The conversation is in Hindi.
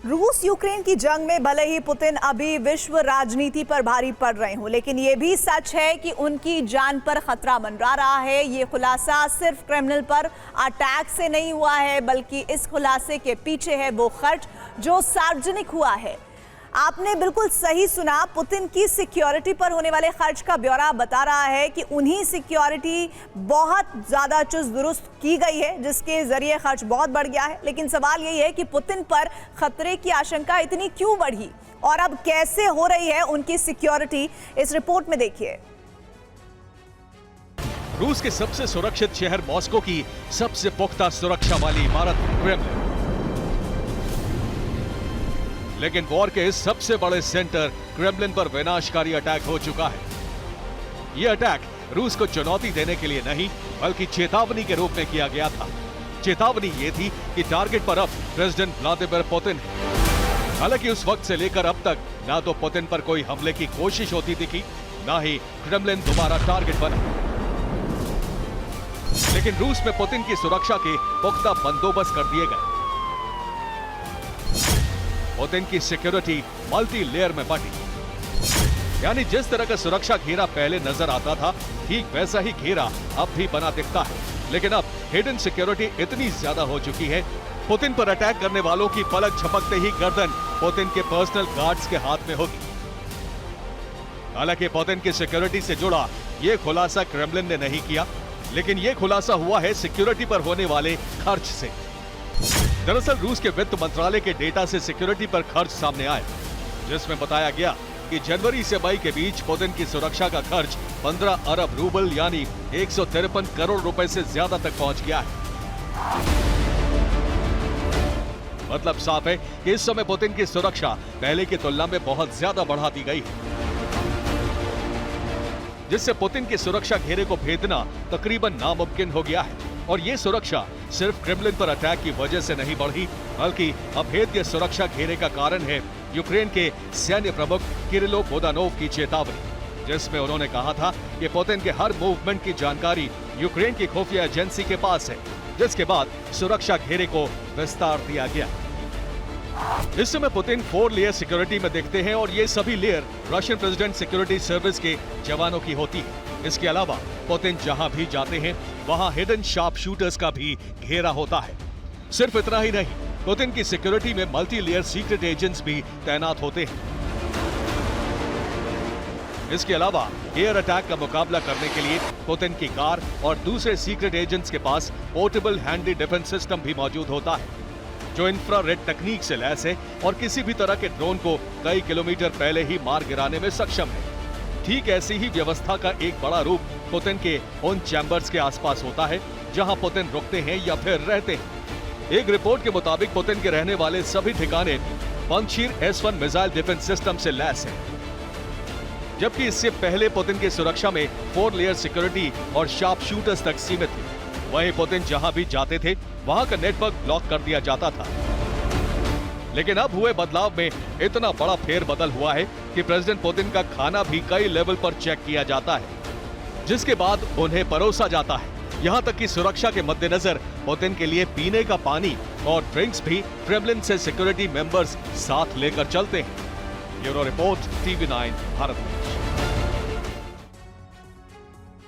रूस यूक्रेन की जंग में भले ही पुतिन अभी विश्व राजनीति पर भारी पड़ रहे हों, लेकिन यह भी सच है कि उनकी जान पर खतरा मंडरा रहा है। ये खुलासा सिर्फ क्रेमलिन पर अटैक से नहीं हुआ है, बल्कि इस खुलासे के पीछे है वो खर्च जो सार्वजनिक हुआ है। आपने बिल्कुल सही सुना, पुतिन की सिक्योरिटी पर होने वाले खर्च का ब्यौरा बता रहा है कि उन्हीं सिक्योरिटी बहुत ज्यादा चुस्त दुरुस्त की गई है, जिसके जरिए खर्च बहुत बढ़ गया है। लेकिन सवाल यही है कि पुतिन पर खतरे की आशंका इतनी क्यों बढ़ी और अब कैसे हो रही है उनकी सिक्योरिटी, इस रिपोर्ट में देखिए। रूस के सबसे सुरक्षित शहर मॉस्को की सबसे पुख्ता सुरक्षा वाली इमारत क्रेमलिन, लेकिन वॉर के इस सबसे बड़े सेंटर क्रेमलिन पर विनाशकारी अटैक हो चुका है। यह अटैक रूस को चुनौती देने के लिए नहीं, बल्कि चेतावनी के रूप में किया गया था। चेतावनी यह थी कि टारगेट पर अब प्रेसिडेंट व्लादिमीर पुतिन है। हालांकि उस वक्त से लेकर अब तक ना तो पुतिन पर कोई हमले की कोशिश होती दिखी, ना ही क्रेमलिन दोबारा टारगेट बना। लेकिन रूस में पुतिन की सुरक्षा के पुख्ता बंदोबस्त कर दिए गए। पुतिन की सिक्योरिटी मल्टी लेयर में बटी, यानी जिस तरह का सुरक्षा घेरा पहले नजर आता था, ठीक वैसा ही घेरा अब भी बना दिखता है। लेकिन अब हिडन सिक्योरिटी इतनी ज्यादा हो चुकी है, पुतिन पर अटैक करने वालों की पलक झपकते ही गर्दन पुतिन के पर्सनल गार्ड्स के हाथ में होगी। हालांकि पुतिन की सिक्योरिटी से जुड़ा यह खुलासा क्रेमलिन ने नहीं किया, लेकिन यह खुलासा हुआ है सिक्योरिटी पर होने वाले खर्च से। दरअसल रूस के वित्त मंत्रालय के डेटा से सिक्योरिटी पर खर्च सामने आया, जिसमें बताया गया कि जनवरी से मई के बीच पुतिन की सुरक्षा का खर्च 15 अरब रूबल यानी 153 करोड़ रुपए से ज्यादा तक पहुंच गया है। मतलब साफ है कि इस समय पुतिन की सुरक्षा पहले की तुलना में बहुत ज्यादा बढ़ा दी गई है, जिससे पुतिन की सुरक्षा घेरे को भेदना तकरीबन नामुमकिन हो गया है। और ये सुरक्षा सिर्फ क्रेमलिन पर अटैक की वजह से नहीं बढ़ी, बल्कि अभेद्य सुरक्षा घेरे का कारण है यूक्रेन के सैन्य प्रमुख किरिलो बुदानोव की चेतावनी, जिसमें उन्होंने कहा था कि पुतिन के हर मूवमेंट की जानकारी यूक्रेन की खुफिया एजेंसी के पास है, जिसके बाद सुरक्षा घेरे को विस्तार दिया गया। इस समय पुतिन 4 लेयर सिक्योरिटी में दिखते हैं और ये सभी layer Russian president security service के जवानों की होती है। इसके अलावा पुतिन जहां भी जाते हैं वहां हिडन शार्प शूटर्स का भी घेरा होता है। सिर्फ इतना ही नहीं, पुतिन की सिक्योरिटी में मल्टी लेयर सीक्रेट एजेंट्स भी तैनात होते हैं। इसके अलावा एयर अटैक का मुकाबला करने के लिए पुतिन की कार और दूसरे सीक्रेट एजेंट्स के पास पोर्टेबल हैंडी डिफेंस सिस्टम भी मौजूद होता है, जो इंफ्रारेड तकनीक से लैस है और किसी भी तरह के ड्रोन को कई किलोमीटर पहले ही मार गिराने में सक्षम है। ठीक ऐसी ही व्यवस्था का एक बड़ा रूप पुतिन के उन चैम्बर्स के आसपास होता है जहां पुतिन रुकते हैं या फिर रहते हैं। एक रिपोर्ट के मुताबिक पुतिन के रहने वाले सभी ठिकाने Panjshir S-1 missile defence system से लैस है, जबकि इससे पहले पुतिन की सुरक्षा में 4 लेयर सिक्योरिटी और शार्प शूटर्स तक सीमित थी। वहीं पुतिन जहां भी जाते थे वहां का नेटवर्क ब्लॉक कर दिया जाता था। लेकिन अब हुए बदलाव में इतना बड़ा फेरबदल हुआ है कि प्रेसिडेंट पुतिन का खाना भी कई लेवल पर चेक किया जाता है, जिसके बाद उन्हें परोसा जाता है। यहां तक कि सुरक्षा के मद्देनजर पुतिन के लिए पीने का पानी और ड्रिंक्स भी क्रेमलिन से सिक्योरिटी मेंबर्स साथ लेकर चलते हैं। Bureau report, TV9 Bharat.